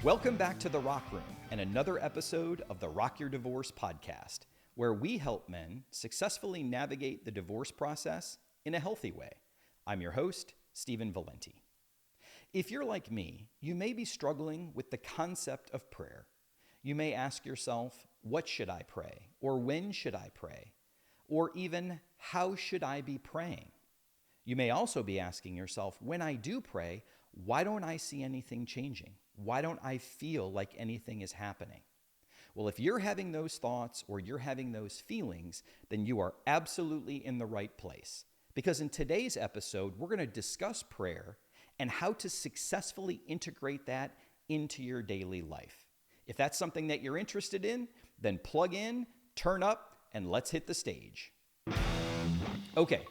Welcome back to The Rock Room and another episode of the Rock Your Divorce podcast, where we help men successfully navigate the divorce process in a healthy way. I'm your host, Stephen Valente. If you're like me, you may be struggling with the concept of prayer. You may ask yourself, what should I pray? Or when should I pray? Or even, how should I be praying? You may also be asking yourself, when I do pray, why don't I see anything changing? Why don't I feel like anything is happening? Well, if you're having those thoughts or you're having those feelings, then you are absolutely in the right place. Because in today's episode, we're going to discuss prayer and how to successfully integrate that into your daily life. If that's something that you're interested in, then plug in, turn up, and let's hit the stage. Okay.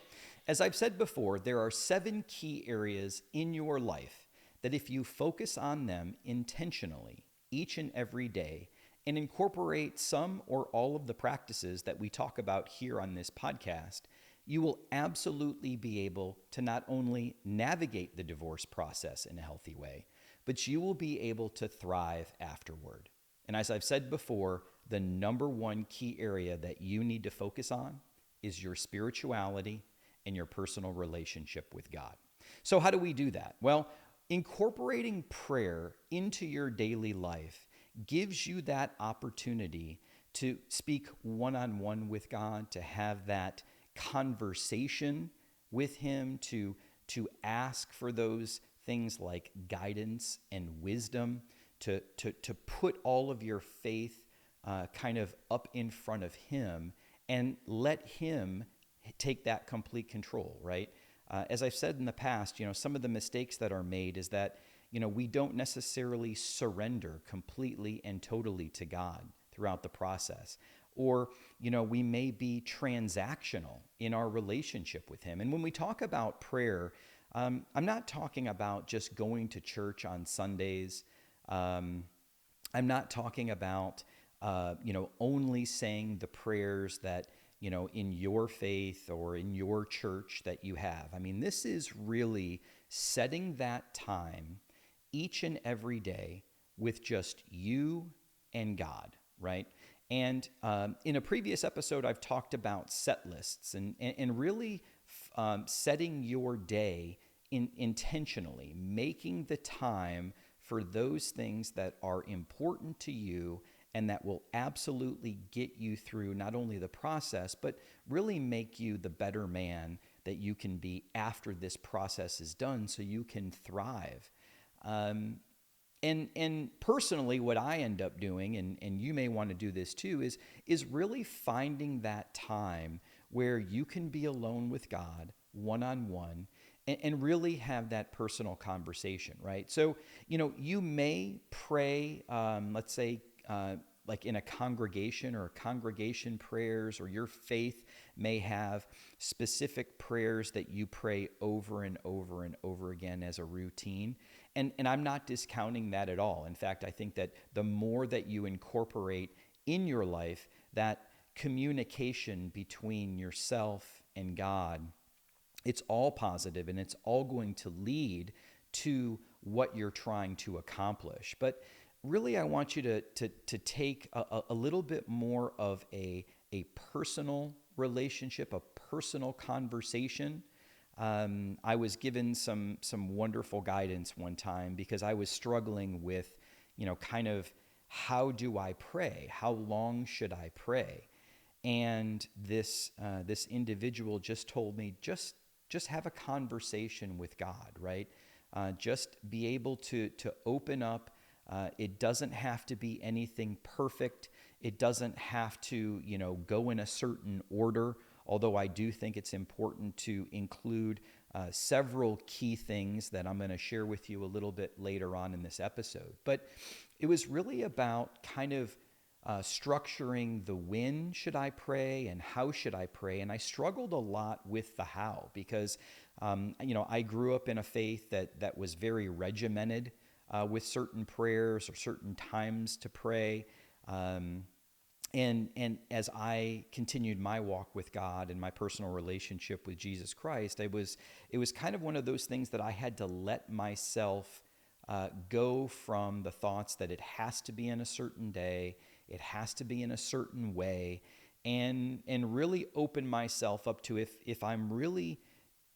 As I've said before, there are 7 key areas in your life that if you focus on them intentionally each and every day and incorporate some or all of the practices that we talk about here on this podcast, you will absolutely be able to not only navigate the divorce process in a healthy way, but you will be able to thrive afterward. And as I've said before, the number one key area that you need to focus on is your spirituality and your personal relationship with God. So how do we do that? Well, incorporating prayer into your daily life gives you that opportunity to speak one-on-one with God, to have that conversation with Him, to ask for those things like guidance and wisdom, to put all of your faith kind of up in front of Him and let Him take that complete control, right? As I've said in the past, some of the mistakes that are made is that, we don't necessarily surrender completely and totally to God throughout the process. Or, we may be transactional in our relationship with Him. And when we talk about prayer, I'm not talking about just going to church on Sundays. I'm not talking about, only saying the prayers that, in your faith or in your church that you have. I mean, this is really setting that time each and every day with just you and God, right? And in a previous episode, I've talked about set lists and really setting your day intentionally, making the time for those things that are important to you and that will absolutely get you through not only the process, but really make you the better man that you can be after this process is done so you can thrive. And personally, what I end up doing, and you may want to do this too, is really finding that time where you can be alone with God one-on-one and really have that personal conversation, right? So, you may pray, let's say, like in a congregation or congregation prayers, or your faith may have specific prayers that you pray over and over and over again as a routine. And I'm not discounting that at all. In fact, I think that the more that you incorporate in your life that communication between yourself and God, it's all positive and it's all going to lead to what you're trying to accomplish. But really, I want you to take a little bit more of a personal relationship, a personal conversation. I was given some wonderful guidance one time because I was struggling with, kind of how do I pray? How long should I pray? And this individual just told me, just have a conversation with God, right? Just be able to open up. It doesn't have to be anything perfect. It doesn't have to, go in a certain order, although I do think it's important to include several key things that I'm going to share with you a little bit later on in this episode. But it was really about kind of structuring the when should I pray and how should I pray. And I struggled a lot with the how because, I grew up in a faith that was very regimented with certain prayers or certain times to pray. And as I continued my walk with God and my personal relationship with Jesus Christ, it was kind of one of those things that I had to let myself go from the thoughts that it has to be in a certain day, it has to be in a certain way, and really open myself up to if I'm really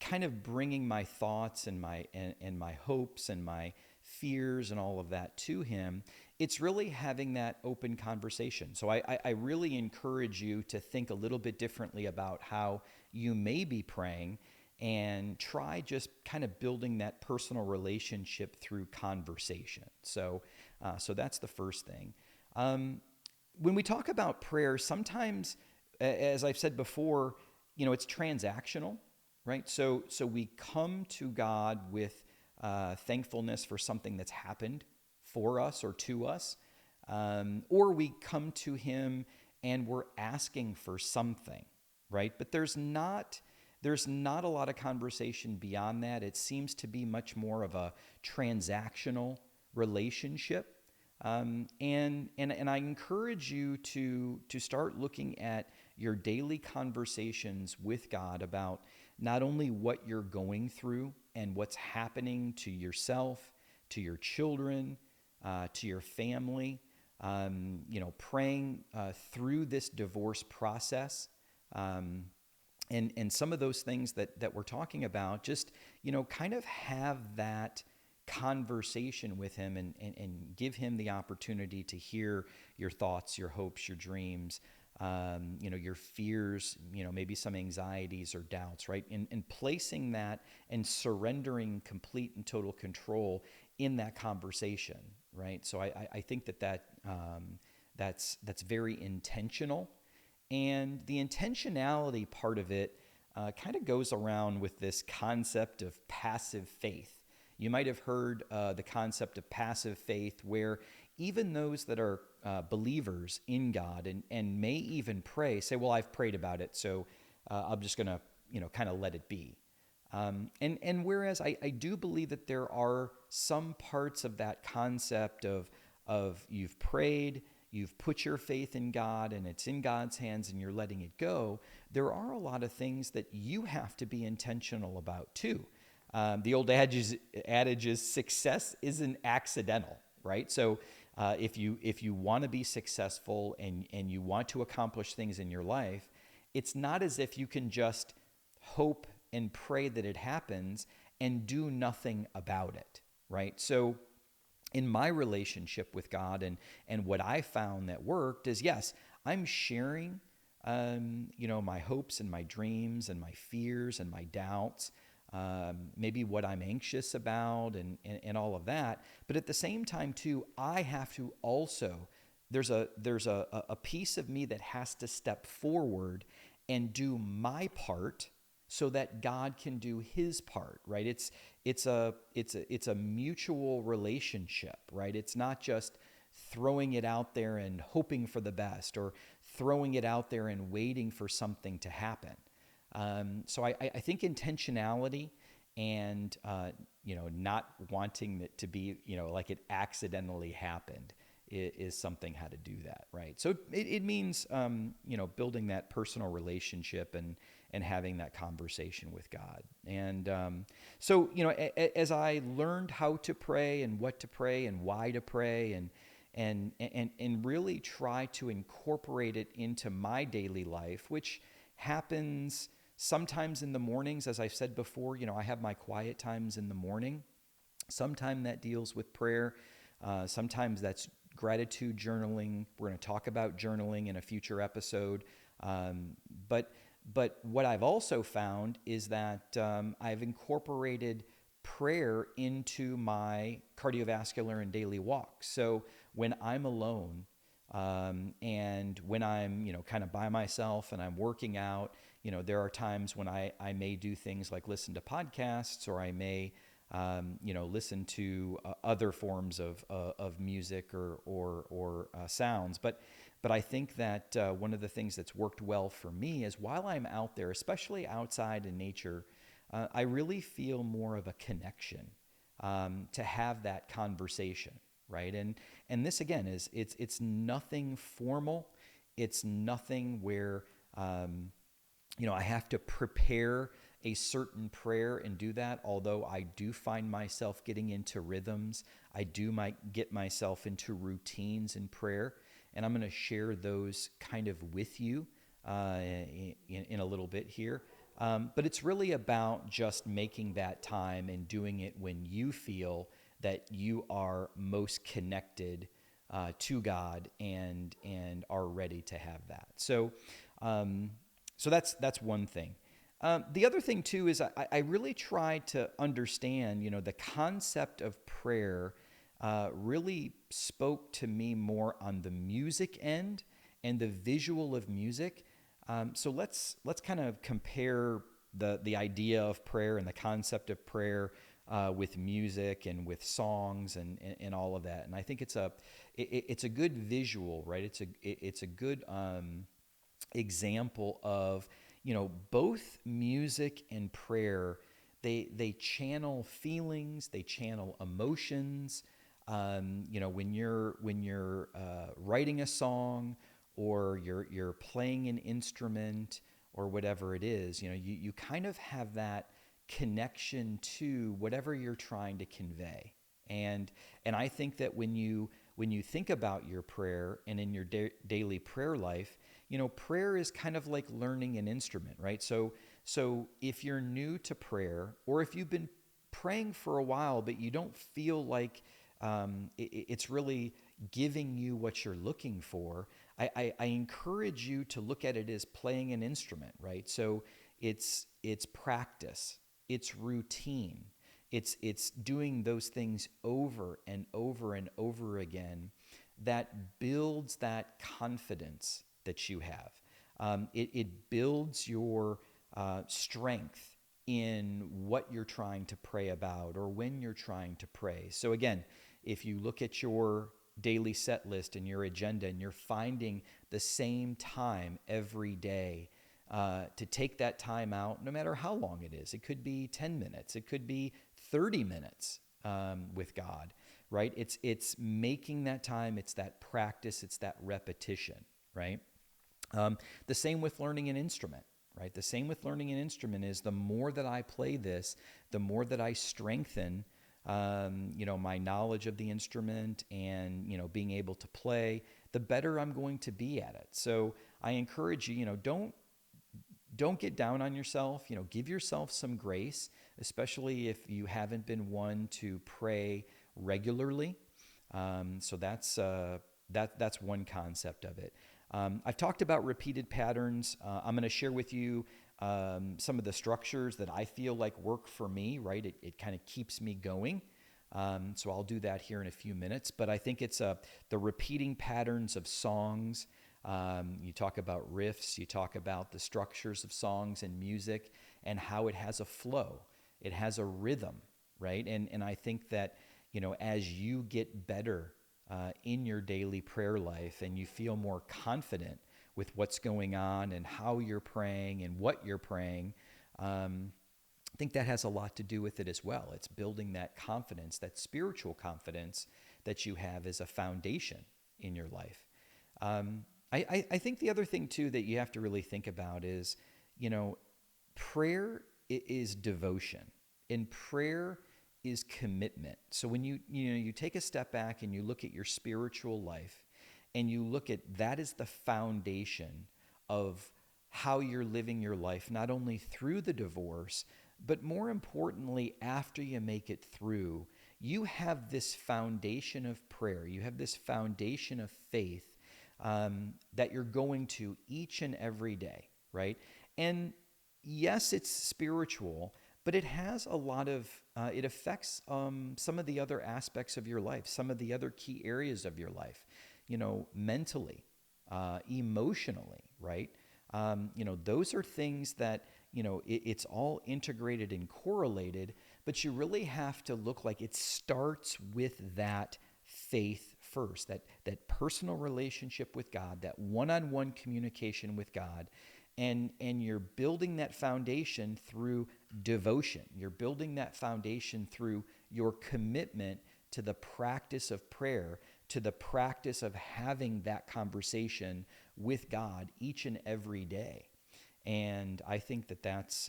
kind of bringing my thoughts and my hopes and my fears and all of that to him, it's really having that open conversation. So I really encourage you to think a little bit differently about how you may be praying, and try just kind of building that personal relationship through conversation. So that's the first thing. When we talk about prayer, sometimes, as I've said before, it's transactional, right? So we come to God with thankfulness for something that's happened for us or to us, or we come to Him and we're asking for something, right? But there's not a lot of conversation beyond that. It seems to be much more of a transactional relationship. And I encourage you to start looking at your daily conversations with God about not only what you're going through and what's happening to yourself, to your children, to your family, praying through this divorce process. And some of those things that we're talking about, just, kind of have that conversation with him and give him the opportunity to hear your thoughts, your hopes, your dreams, your fears, maybe some anxieties or doubts, right? And placing that and surrendering complete and total control in that conversation, right? So I think that's very intentional. And the intentionality part of it kind of goes around with this concept of passive faith. You might have heard the concept of passive faith, where even those that are believers in God and may even pray say, well, I've prayed about it, so I'm just going to kind of let it be. And whereas I do believe that there are some parts of that concept of you've prayed, you've put your faith in God, and it's in God's hands and you're letting it go, there are a lot of things that you have to be intentional about too. The old adage is success isn't accidental, right? So if you want to be successful and you want to accomplish things in your life, it's not as if you can just hope and pray that it happens and do nothing about it, right? So in my relationship with God and what I found that worked is, yes, I'm sharing, my hopes and my dreams and my fears and my doubts, maybe what I'm anxious about and all of that. But at the same time too, I have to also, there's a piece of me that has to step forward and do my part so that God can do his part, right? It's a mutual relationship, right? It's not just throwing it out there and hoping for the best, or throwing it out there and waiting for something to happen. So I think intentionality and not wanting it to be like it accidentally happened is something how to do that, right? So it means building that personal relationship and having that conversation with God. And so as I learned how to pray and what to pray and why to pray and really try to incorporate it into my daily life, which happens sometimes in the mornings. As I've said before, I have my quiet times in the morning. Sometimes that deals with prayer. Sometimes that's gratitude journaling. We're going to talk about journaling in a future episode. But what I've also found is that I've incorporated prayer into my cardiovascular and daily walks. So when I'm alone and when I'm kind of by myself and I'm working out, there are times when I may do things like listen to podcasts, or I may listen to other forms of music or sounds. But I think that one of the things that's worked well for me is while I'm out there, especially outside in nature, I really feel more of a connection to have that conversation, right? And this again is it's nothing formal. It's nothing where I have to prepare a certain prayer and do that, although I do find myself getting into rhythms. I might get myself into routines in prayer, and I'm going to share those kind of with you in a little bit here. But it's really about just making that time and doing it when you feel that you are most connected to God and are ready to have that. So that's one thing. The other thing too is I really try to understand, the concept of prayer really spoke to me more on the music end and the visual of music. So let's kind of compare the idea of prayer and the concept of prayer with music and with songs and all of that. And I think it's a good visual, right? It's a good example of, both music and prayer. They channel feelings, they channel emotions. When you're writing a song, or you're playing an instrument, or whatever it is, you kind of have that connection to whatever you're trying to convey. And I think that when you think about your prayer and in your daily prayer life, prayer is kind of like learning an instrument, right? So if you're new to prayer, or if you've been praying for a while but you don't feel like it's really giving you what you're looking for, I encourage you to look at it as playing an instrument, right? So it's practice, it's routine, it's doing those things over and over and over again that builds that confidence that you have. It builds your strength in what you're trying to pray about, or when you're trying to pray. So again, if you look at your daily set list and your agenda, and you're finding the same time every day to take that time out, no matter how long it is. It could be 10 minutes. It could be 30 minutes with God, right? It's making that time. It's that practice. It's that repetition, right? The same with learning an instrument, right? The same with learning an instrument is the more that I play this, the more that I strengthen my knowledge of the instrument and, being able to play, the better I'm going to be at it. So I encourage you, don't get down on yourself, give yourself some grace, especially if you haven't been one to pray regularly. So that's one concept of it. I've talked about repeated patterns. I'm going to share with you some of the structures that I feel like work for me, right? It kind of keeps me going. So I'll do that here in a few minutes. But I think it's the repeating patterns of songs. You talk about riffs. You talk about the structures of songs and music and how it has a flow. It has a rhythm, right? And I think that, as you get better in your daily prayer life and you feel more confident with what's going on and how you're praying and what you're praying, I think that has a lot to do with it as well. It's building that confidence, that spiritual confidence that you have as a foundation in your life. I think the other thing too that you have to really think about is, prayer is devotion, and prayer is commitment. So when you take a step back and you look at your spiritual life, and you look at that as the foundation of how you're living your life, not only through the divorce, but more importantly, after you make it through, you have this foundation of prayer. You have this foundation of faith that you're going to each and every day, right? And yes, it's spiritual, but it has a lot of, it affects some of the other aspects of your life, some of the other key areas of your life, mentally, emotionally, right? Those are things that, it's all integrated and correlated, but you really have to look like it starts with that faith first, that personal relationship with God, that one-on-one communication with God. And you're building that foundation through devotion. You're building that foundation through your commitment to the practice of prayer, to the practice of having that conversation with God each and every day. And I think that that's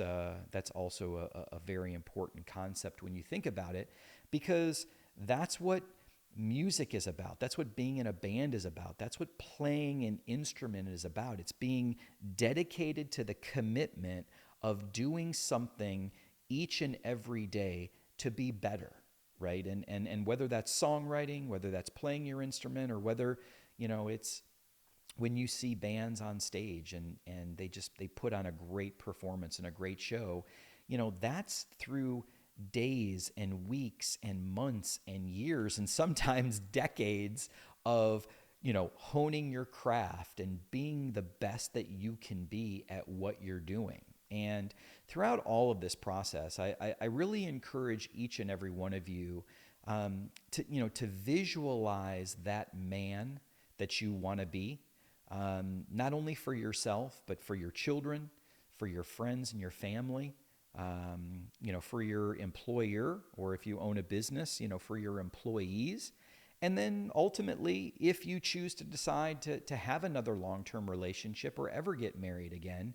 also a very important concept when you think about it, because that's what music is about. That's what being in a band is about. That's what playing an instrument is about. It's being dedicated to the commitment of doing something each and every day to be better, right? And whether that's songwriting, whether that's playing your instrument, or whether, it's when you see bands on stage and they put on a great performance and a great show, that's through days and weeks and months and years and sometimes decades of honing your craft and being the best that you can be at what you're doing. And throughout all of this process, I really encourage each and every one of you to visualize that man that you want to be, not only for yourself, but for your children, for your friends and your family, for your employer, or if you own a business, for your employees. And then ultimately, if you choose to decide to have another long-term relationship or ever get married again,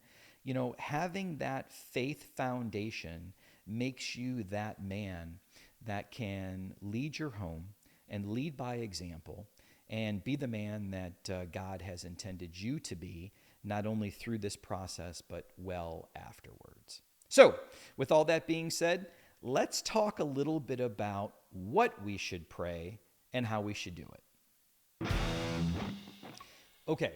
having that faith foundation makes you that man that can lead your home and lead by example and be the man that God has intended you to be, not only through this process, but well afterwards. So, with all that being said, let's talk a little bit about what we should pray and how we should do it. Okay,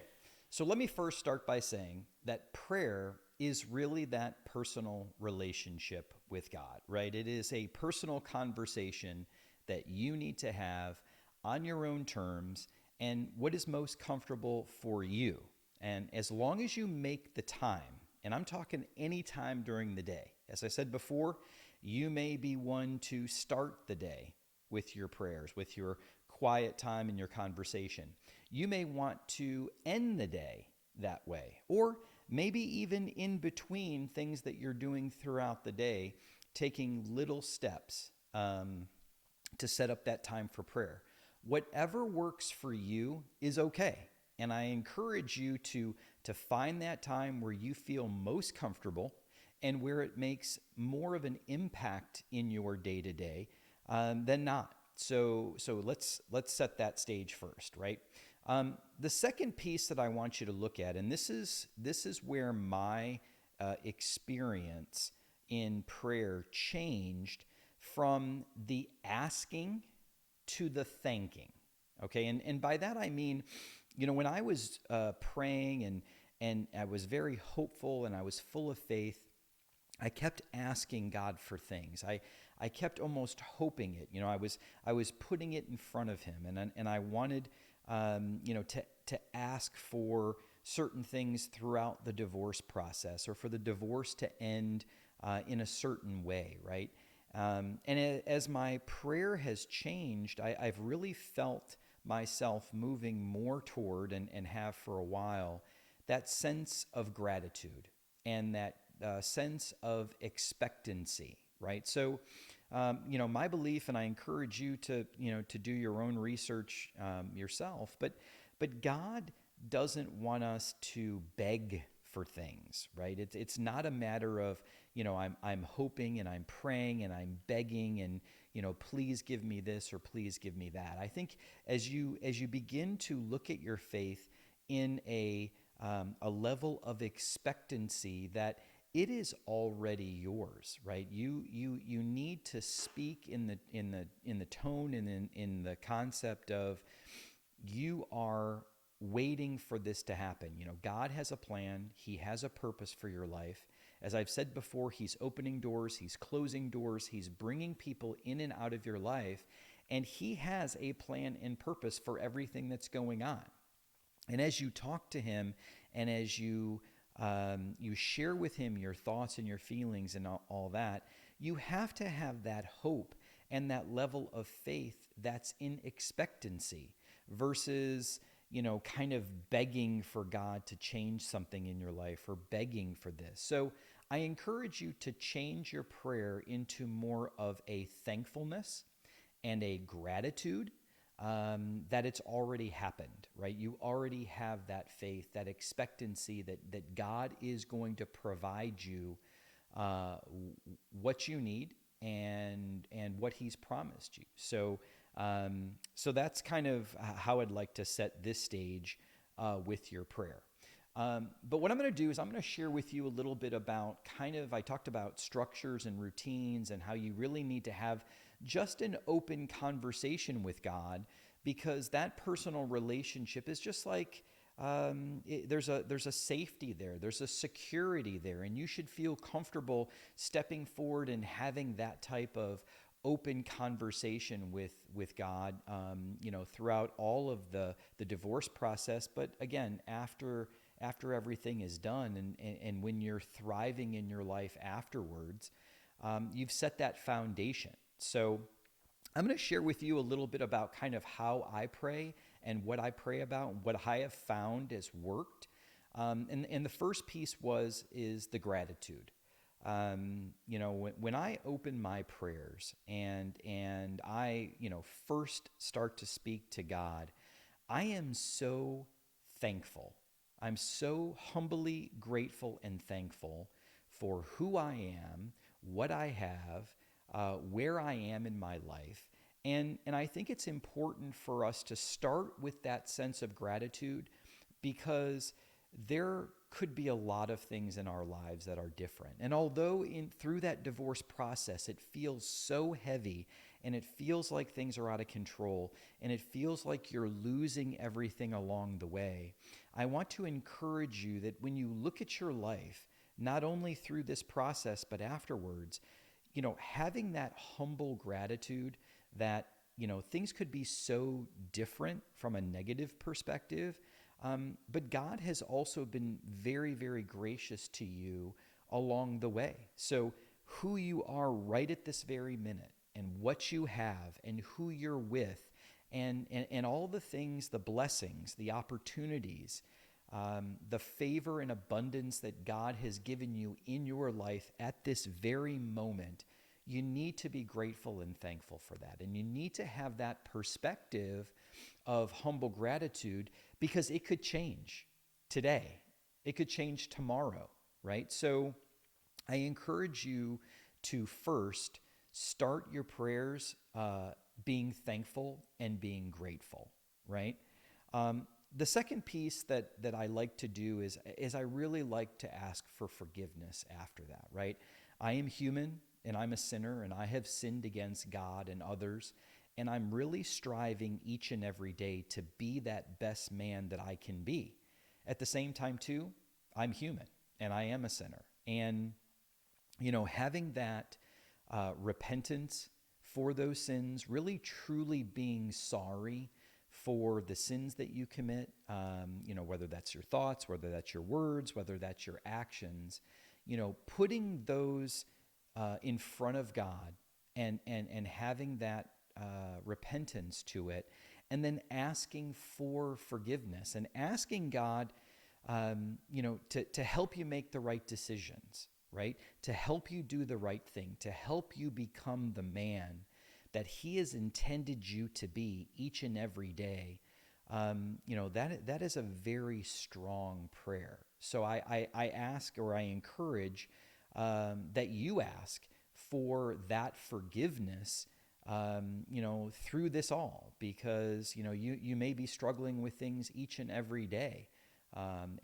so let me first start by saying that prayer is really that personal relationship with God, right? It is a personal conversation that you need to have on your own terms and what is most comfortable for you. And as long as you make the time, and I'm talking any time during the day, as I said before, you may be one to start the day with your prayers, with your quiet time and your conversation. You may want to end the day that way, or maybe even in between things that you're doing throughout the day, taking little steps to set up that time for prayer. Whatever works for you is okay. And I encourage you to find that time where you feel most comfortable and where it makes more of an impact in your day-to-day than not. So let's set that stage first, right? The second piece that I want you to look at, and this is where my experience in prayer changed from the asking to the thanking. Okay, and by that I mean, when I was praying and I was very hopeful and I was full of faith, I kept asking God for things. I kept almost hoping it. I was putting it in front of Him, and I wanted to ask for certain things throughout the divorce process, or for the divorce to end in a certain way, right? And as my prayer has changed, I've really felt myself moving more toward, and have for a while, that sense of gratitude and that sense of expectancy, right? So, my belief, and I encourage you to do your own research yourself, but God doesn't want us to beg for things, right? It's not a matter of, I'm hoping and I'm praying and I'm begging and, please give me this or please give me that. I think as you begin to look at your faith in a level of expectancy that it is already yours, right? You need to speak in the tone and in the concept of, you are waiting for this to happen. God has a plan. He has a purpose for your life. As I've said before, He's opening doors. He's closing doors. He's bringing people in and out of your life. And He has a plan and purpose for everything that's going on. And as you talk to Him and as you share with Him your thoughts and your feelings and all that, you have to have that hope and that level of faith that's in expectancy versus, kind of begging for God to change something in your life or begging for this. So I encourage you to change your prayer into more of a thankfulness and a gratitude that it's already happened, right? You already have that faith, that expectancy that God is going to provide you what you need and what He's promised you. So that's kind of how I'd like to set this stage with your prayer. But what I'm going to do is I'm going to share with you a little bit about I talked about structures and routines and how you really need to have just an open conversation with God, because that personal relationship is just like, there's a safety there, there's a security there, and you should feel comfortable stepping forward and having that type of open conversation with God, throughout all of the divorce process. But again, after everything is done and when you're thriving in your life afterwards, you've set that foundation. So I'm going to share with you a little bit about kind of how I pray and what I pray about, and what I have found has worked. And the first piece is the gratitude. When I open my prayers and I, first start to speak to God, I am so thankful. I'm so humbly grateful and thankful for who I am, what I have, where I am in my life. And I think it's important for us to start with that sense of gratitude, because there could be a lot of things in our lives that are different. And although through that divorce process, it feels so heavy and it feels like things are out of control and it feels like you're losing everything along the way, I want to encourage you that when you look at your life, not only through this process, but afterwards, having that humble gratitude that, things could be so different from a negative perspective, but God has also been very, very gracious to you along the way. So who you are right at this very minute and what you have and who you're with and all the things, the blessings, the opportunities, the favor and abundance that God has given you in your life at this very moment, you need to be grateful and thankful for that. And you need to have that perspective of humble gratitude, because it could change today. It could change tomorrow, right? So I encourage you to first start your prayers being thankful and being grateful, right? The second piece that I like to do is I really like to ask for forgiveness after that, right? I am human and I'm a sinner and I have sinned against God and others, and I'm really striving each and every day to be that best man that I can be. At the same time, too, I'm human and I am a sinner. And, having that repentance for those sins, really truly being sorry for the sins that you commit, whether that's your thoughts, whether that's your words, whether that's your actions, putting those in front of God and having that repentance to it, and then asking for forgiveness and asking God, to help you make the right decisions, right? To help you do the right thing, to help you become the man that He has intended you to be each and every day. That is a very strong prayer. So I ask, or I encourage that you ask for that forgiveness, through this all, because, you may be struggling with things each and every day,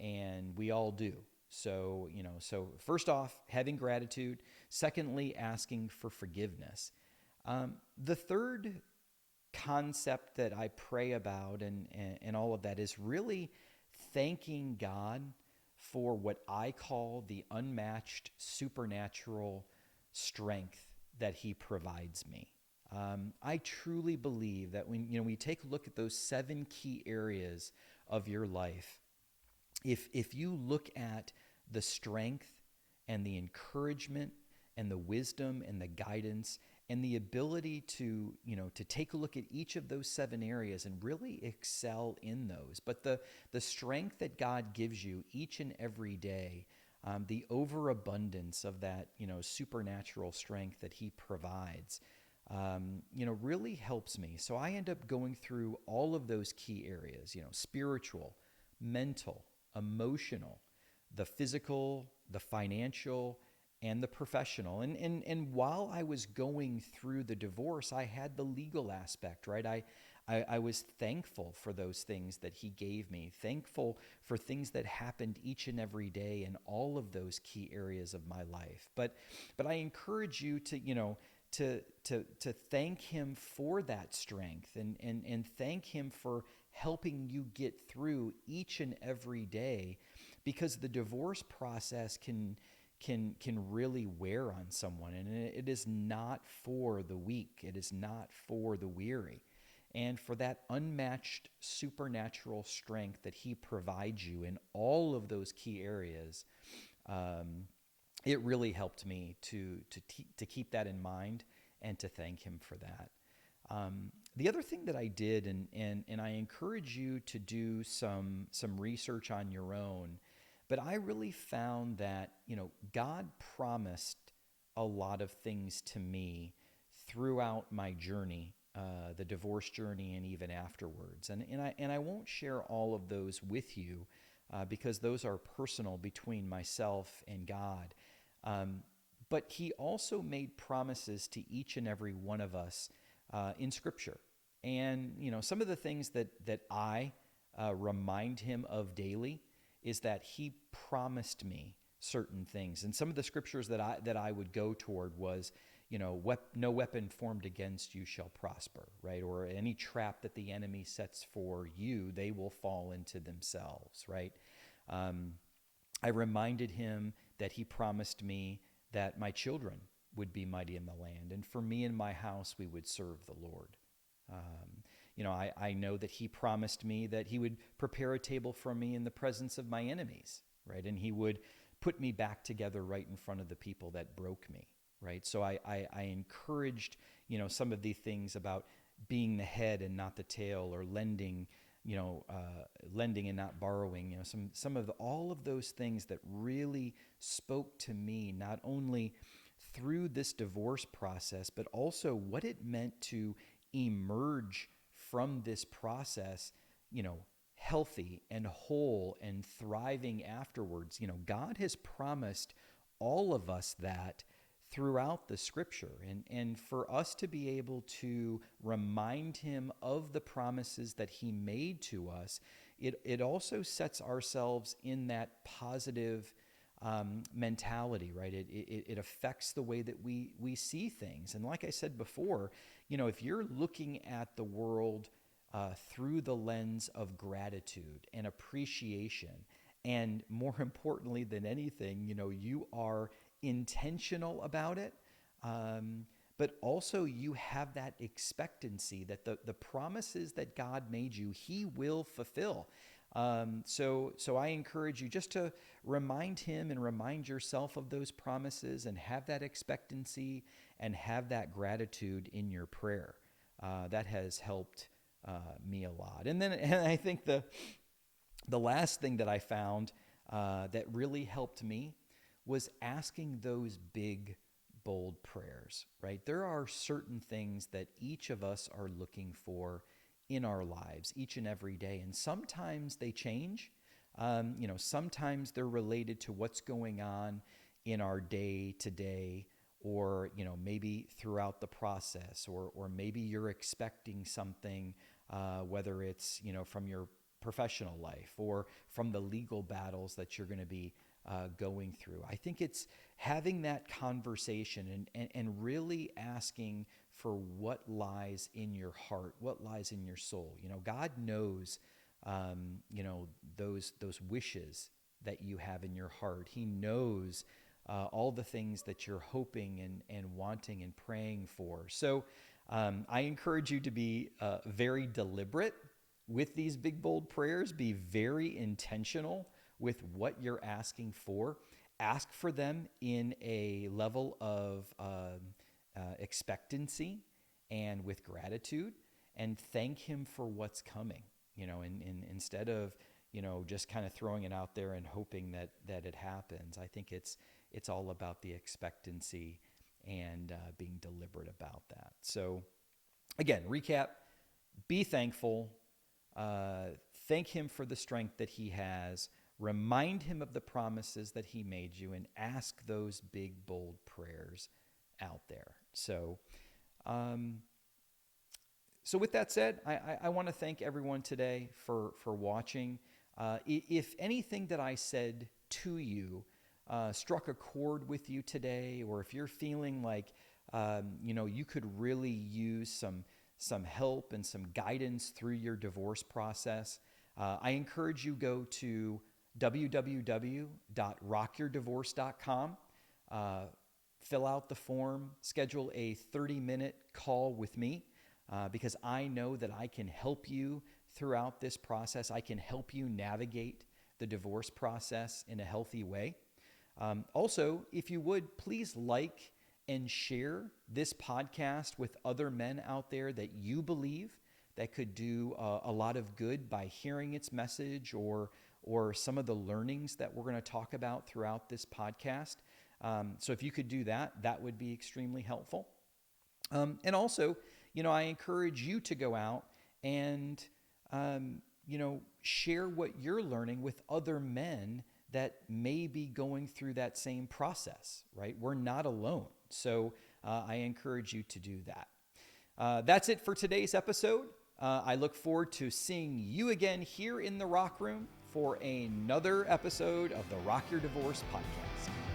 and we all do. So first off, having gratitude. Secondly, asking for forgiveness. The third concept that I pray about and all of that is really thanking God for what I call the unmatched supernatural strength that He provides me. I truly believe that when we take a look at those 7 key areas of your life, if you look at the strength and the encouragement and the wisdom and the guidance and the ability to take a look at each of those 7 areas and really excel in those, but the strength that God gives you each and every day, the overabundance of that supernatural strength that He provides, really helps me. So I end up going through all of those key areas, spiritual, mental, emotional, the physical, the financial, and the professional. And while I was going through the divorce, I had the legal aspect, right? I was thankful for those things that he gave me, thankful for things that happened each and every day in all of those key areas of my life. But I encourage you to, to thank him for that strength and thank him for helping you get through each and every day, because the divorce process can really wear on someone, and it is not for the weak. It is not for the weary. And for that unmatched supernatural strength that he provides you in all of those key areas, it really helped me to keep that in mind and to thank him for that. The other thing that I did, and I encourage you to do some research on your own, but I really found that, God promised a lot of things to me throughout my journey, the divorce journey, and even afterwards. And I won't share all of those with you because those are personal between myself and God. But he also made promises to each and every one of us in Scripture. And, some of the things that I remind him of daily is that he promised me certain things. And some of the scriptures that I would go toward was, no weapon formed against you shall prosper, right? Or any trap that the enemy sets for you, they will fall into themselves, right? I reminded him that he promised me that my children would be mighty in the land, and for me and my house, we would serve the Lord. I know that he promised me that he would prepare a table for me in the presence of my enemies, right? And he would put me back together right in front of the people that broke me, right? So I encouraged, some of the things about being the head and not the tail, or lending, lending and not borrowing, some of all of those things that really spoke to me, not only through this divorce process, but also what it meant to emerge from this process, healthy and whole and thriving afterwards. God has promised all of us that throughout the scripture, and for us to be able to remind him of the promises that he made to us, it also sets ourselves in that positive mentality, right? It affects the way that we see things. And like I said before, if you're looking at the world through the lens of gratitude and appreciation, and more importantly than anything, you are intentional about it, but also you have that expectancy that the promises that God made you, he will fulfill. So I encourage you just to remind him and remind yourself of those promises, and have that expectancy and have that gratitude in your prayer. That has helped me a lot. And I think the last thing that I found that really helped me was asking those big, bold prayers, right? There are certain things that each of us are looking for in our lives each and every day. And sometimes they change. Sometimes they're related to what's going on in our day to day, or, maybe throughout the process, or maybe you're expecting something, whether it's, from your professional life or from the legal battles that you're going to be going through. I think it's having that conversation and really asking for what lies in your heart, what lies in your soul. God knows, those wishes that you have in your heart. He knows all the things that you're hoping and wanting and praying for. So I encourage you to be very deliberate with these big, bold prayers. Be very intentional with what you're asking for. Ask for them in a level of expectancy and with gratitude, and thank him for what's coming, and instead of, just kind of throwing it out there and hoping that it happens. I think it's all about the expectancy and being deliberate about that. So again, recap, be thankful, thank him for the strength that he has, remind him of the promises that he made you, and ask those big, bold prayers out there. So with that said, I want to thank everyone today for watching. If anything that I said to you struck a chord with you today, or if you're feeling like you could really use some help and some guidance through your divorce process, I encourage you go to www.rockyourdivorce.com. Fill out the form, schedule a 30-minute call with me, because I know that I can help you throughout this process. I can help you navigate the divorce process in a healthy way. Also, if you would, please like and share this podcast with other men out there that you believe that could do a lot of good by hearing its message or some of the learnings that we're going to talk about throughout this podcast. So if you could do that, that would be extremely helpful. And also, I encourage you to go out and, share what you're learning with other men that may be going through that same process, right? We're not alone. So I encourage you to do that. That's it for today's episode. I look forward to seeing you again here in the Rock Room for another episode of the Rock Your Divorce podcast.